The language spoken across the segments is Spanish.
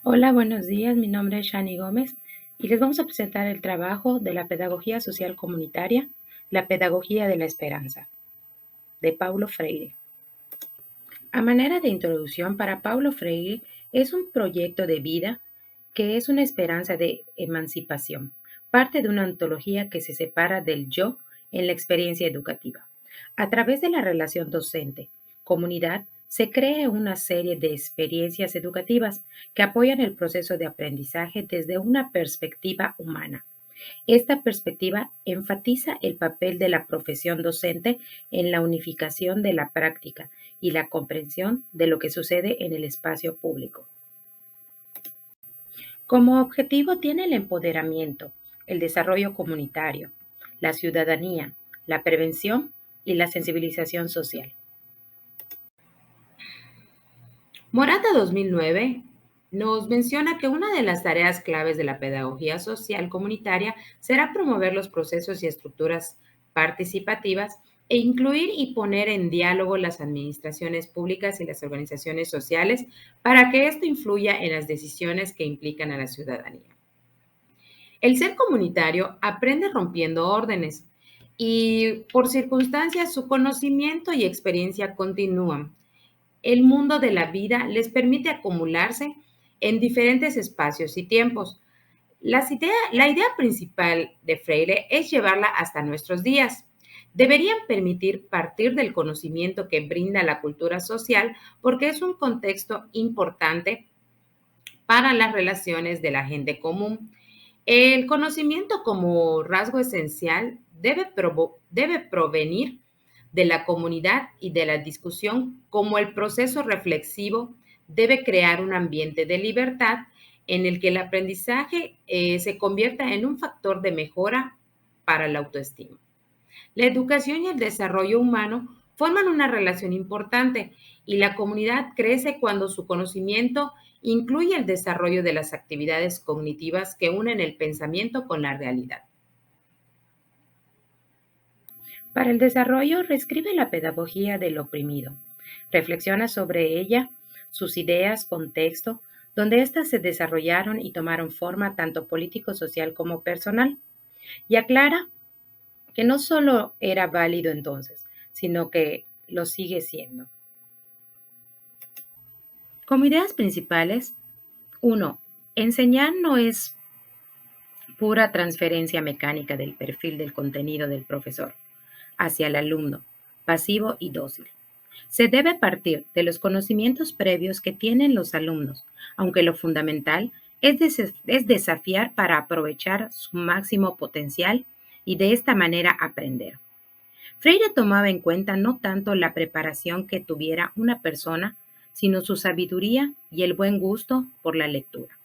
Hola, buenos días. Mi nombre es Shani Gómez y les vamos a presentar el trabajo de la Pedagogía Social Comunitaria, la Pedagogía de la Esperanza, de Paulo Freire. A manera de introducción, para Paulo Freire es un proyecto de vida que es una esperanza de emancipación, parte de una ontología que se separa del yo en la experiencia educativa. A través de la relación docente-comunidad, se crea una serie de experiencias educativas que apoyan el proceso de aprendizaje desde una perspectiva humana. Esta perspectiva enfatiza el papel de la profesión docente en la unificación de la práctica y la comprensión de lo que sucede en el espacio público. Como objetivo tiene el empoderamiento, el desarrollo comunitario, la ciudadanía, la prevención y la sensibilización social. Morata 2009 nos menciona que una de las tareas claves de la pedagogía social comunitaria será promover los procesos y estructuras participativas e incluir y poner en diálogo las administraciones públicas y las organizaciones sociales para que esto influya en las decisiones que implican a la ciudadanía. El ser comunitario aprende rompiendo órdenes y por circunstancias su conocimiento y experiencia continúan. El mundo de la vida les permite acumularse en diferentes espacios y tiempos. La idea principal de Freire es llevarla hasta nuestros días. Deberían permitir partir del conocimiento que brinda la cultura social porque es un contexto importante para las relaciones de la gente común. El conocimiento como rasgo esencial debe provenir de la comunidad y de la discusión, como el proceso reflexivo debe crear un ambiente de libertad en el que el aprendizaje se convierta en un factor de mejora para la autoestima. La educación y el desarrollo humano forman una relación importante y la comunidad crece cuando su conocimiento incluye el desarrollo de las actividades cognitivas que unen el pensamiento con la realidad. Para el desarrollo, reescribe la pedagogía del oprimido. Reflexiona sobre ella, sus ideas, contexto, donde éstas se desarrollaron y tomaron forma tanto político, social como personal. Y aclara que no solo era válido entonces, sino que lo sigue siendo. Como ideas principales, 1. Enseñar no es pura transferencia mecánica del perfil del contenido del profesor hacia el alumno, pasivo y dócil. Se debe partir de los conocimientos previos que tienen los alumnos, aunque lo fundamental es desafiar para aprovechar su máximo potencial y de esta manera aprender. Freire tomaba en cuenta no tanto la preparación que tuviera una persona, sino su sabiduría y el buen gusto por la lectura.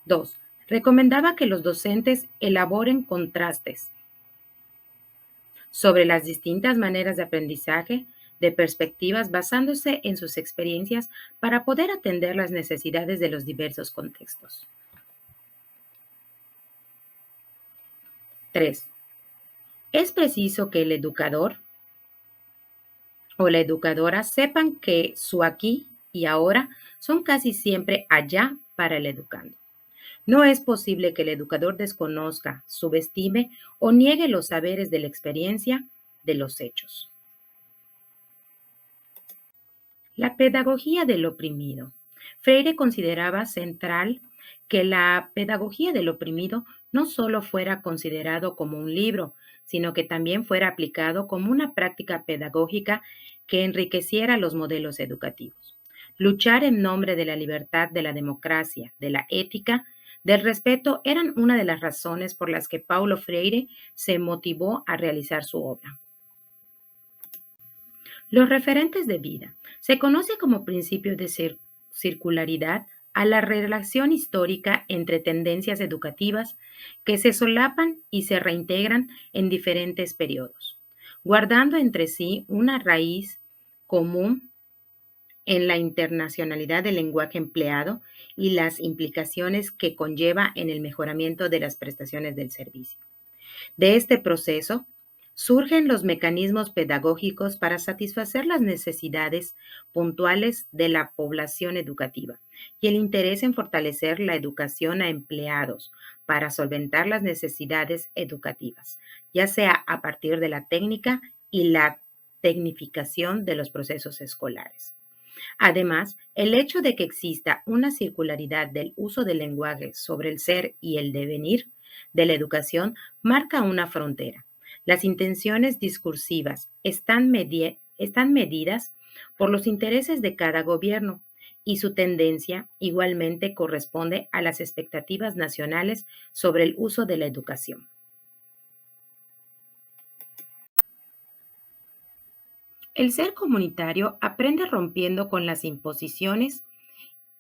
2. Recomendaba que los docentes elaboren contrastes sobre las distintas maneras de aprendizaje, de perspectivas basándose en sus experiencias para poder atender las necesidades de los diversos contextos. 3. Es preciso que el educador o la educadora sepan que su aquí y ahora son casi siempre allá para el educando. No es posible que el educador desconozca, subestime o niegue los saberes de la experiencia de los hechos. La pedagogía del oprimido. Freire consideraba central que la pedagogía del oprimido no solo fuera considerado como un libro, sino que también fuera aplicado como una práctica pedagógica que enriqueciera los modelos educativos. Luchar en nombre de la libertad, de la democracia, de la ética, del respeto eran una de las razones por las que Paulo Freire se motivó a realizar su obra. Los referentes de vida. Se conoce como principio de circularidad a la relación histórica entre tendencias educativas que se solapan y se reintegran en diferentes periodos, guardando entre sí una raíz común en la internacionalidad del lenguaje empleado y las implicaciones que conlleva en el mejoramiento de las prestaciones del servicio. De este proceso Surgen los mecanismos pedagógicos para satisfacer las necesidades puntuales de la población educativa y el interés en fortalecer la educación a empleados para solventar las necesidades educativas, ya sea a partir de la técnica y la tecnificación de los procesos escolares. Además, el hecho de que exista una circularidad del uso del lenguaje sobre el ser y el devenir de la educación marca una frontera. Las intenciones discursivas están medidas por los intereses de cada gobierno y su tendencia igualmente corresponde a las expectativas nacionales sobre el uso de la educación. El ser comunitario aprende rompiendo con las imposiciones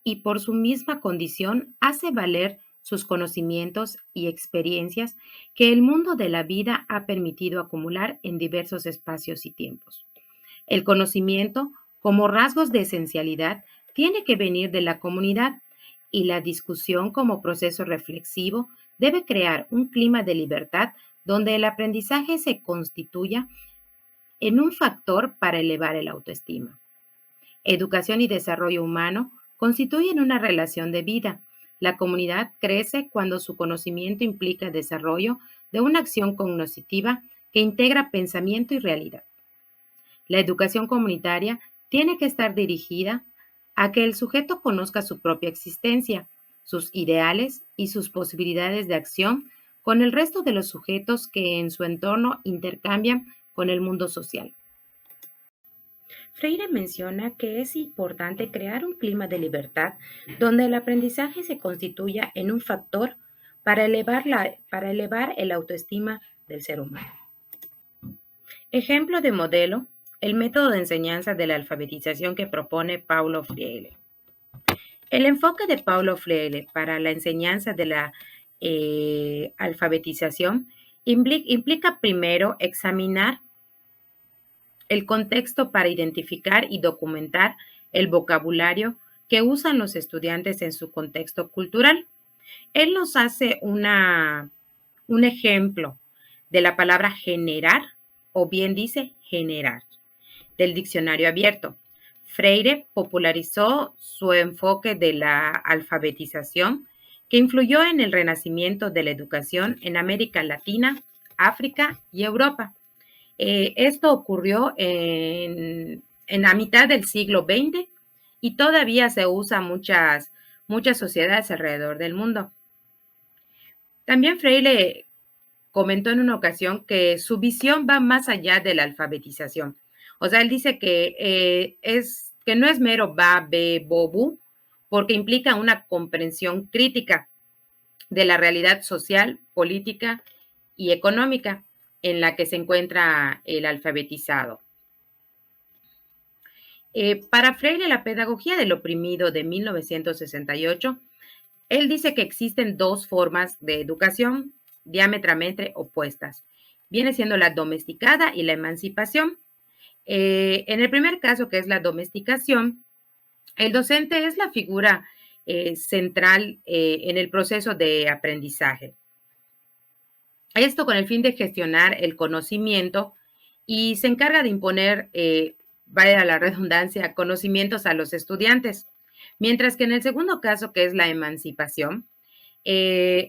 y por su misma condición hace valer sus conocimientos y experiencias que el mundo de la vida ha permitido acumular en diversos espacios y tiempos. El conocimiento, como rasgos de esencialidad, tiene que venir de la comunidad y la discusión como proceso reflexivo debe crear un clima de libertad donde el aprendizaje se constituya en un factor para elevar el autoestima. Educación y desarrollo humano constituyen una relación de vida. La comunidad crece cuando su conocimiento implica el desarrollo de una acción cognitiva que integra pensamiento y realidad. La educación comunitaria tiene que estar dirigida a que el sujeto conozca su propia existencia, sus ideales y sus posibilidades de acción con el resto de los sujetos que en su entorno intercambian con el mundo social. Freire menciona que es importante crear un clima de libertad donde el aprendizaje se constituya en un factor para elevar el autoestima del ser humano. Ejemplo de modelo, el método de enseñanza de la alfabetización que propone Paulo Freire. El enfoque de Paulo Freire para la enseñanza de la alfabetización implica primero examinar el contexto para identificar y documentar el vocabulario que usan los estudiantes en su contexto cultural. Él nos hace un ejemplo de la palabra generar, o bien dice generar, del diccionario abierto. Freire popularizó su enfoque de la alfabetización que influyó en el renacimiento de la educación en América Latina, África y Europa. Esto ocurrió en la mitad del siglo XX y todavía se usa muchas sociedades alrededor del mundo. También Freire comentó en una ocasión que su visión va más allá de la alfabetización. O sea, él dice que no es mero ba, be, bo, bu, porque implica una comprensión crítica de la realidad social, política y económica en la que se encuentra el alfabetizado. Para Freire, la pedagogía del oprimido de 1968, él dice que existen dos formas de educación diametralmente opuestas. Viene siendo la domesticada y la emancipación. En el primer caso, que es la domesticación, el docente es la figura central en el proceso de aprendizaje. Esto con el fin de gestionar el conocimiento y se encarga de imponer, vaya la redundancia, conocimientos a los estudiantes. Mientras que en el segundo caso, que es la emancipación,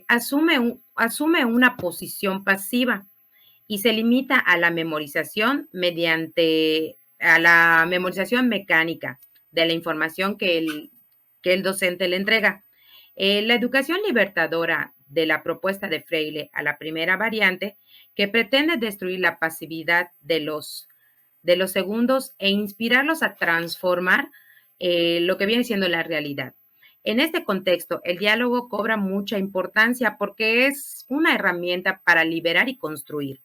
asume una posición pasiva y se limita a la memorización a la memorización mecánica de la información que el docente le entrega. La educación libertadora de la propuesta de Freire a la primera variante, que pretende destruir la pasividad de los segundos e inspirarlos a transformar lo que viene siendo la realidad. En este contexto, el diálogo cobra mucha importancia porque es una herramienta para liberar y construir.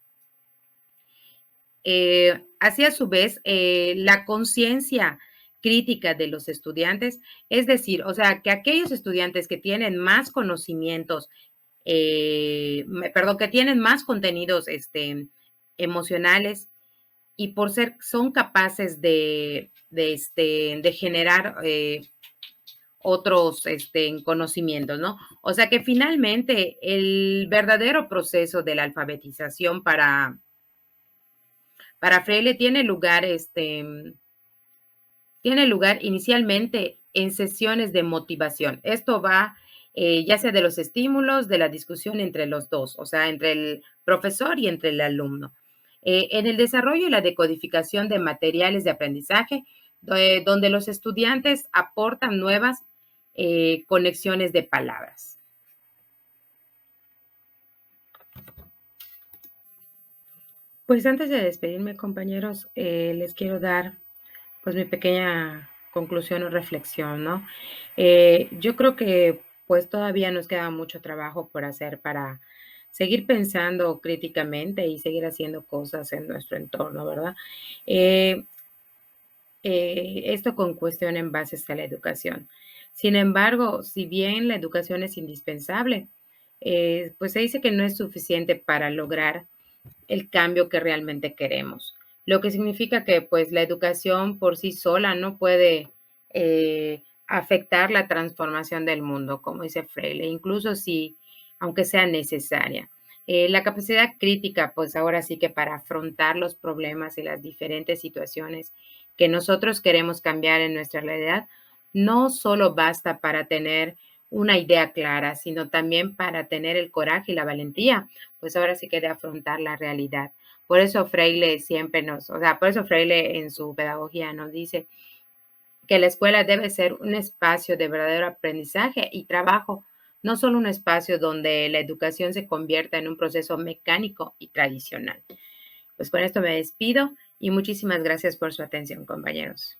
Así a su vez, la conciencia crítica de los estudiantes, es decir, o sea, que aquellos estudiantes que tienen más conocimientos, que tienen más contenidos emocionales y son capaces de generar otros conocimientos, ¿no? O sea que finalmente el verdadero proceso de la alfabetización para Para Freire tiene lugar inicialmente en sesiones de motivación. Esto va ya sea de los estímulos, de la discusión entre los dos, o sea, entre el profesor y entre el alumno. En el desarrollo y la decodificación de materiales de aprendizaje, donde los estudiantes aportan nuevas conexiones de palabras. Pues antes de despedirme, compañeros, les quiero dar pues mi pequeña conclusión o reflexión, ¿no? Yo creo que pues todavía nos queda mucho trabajo por hacer para seguir pensando críticamente y seguir haciendo cosas en nuestro entorno, ¿verdad? Eh, Esto con cuestión en bases a la educación. Sin embargo, si bien la educación es indispensable, pues se dice que no es suficiente para lograr el cambio que realmente queremos. Lo que significa que pues la educación por sí sola no puede afectar la transformación del mundo, como dice Freire, incluso si, aunque sea necesaria. La capacidad crítica, pues ahora sí que para afrontar los problemas y las diferentes situaciones que nosotros queremos cambiar en nuestra realidad, no solo basta para tener una idea clara, sino también para tener el coraje y la valentía pues ahora sí que de afrontar la realidad. Por eso Freire siempre por eso Freire en su pedagogía nos dice que la escuela debe ser un espacio de verdadero aprendizaje y trabajo, no solo un espacio donde la educación se convierta en un proceso mecánico y tradicional. Pues con esto me despido y muchísimas gracias por su atención, compañeros.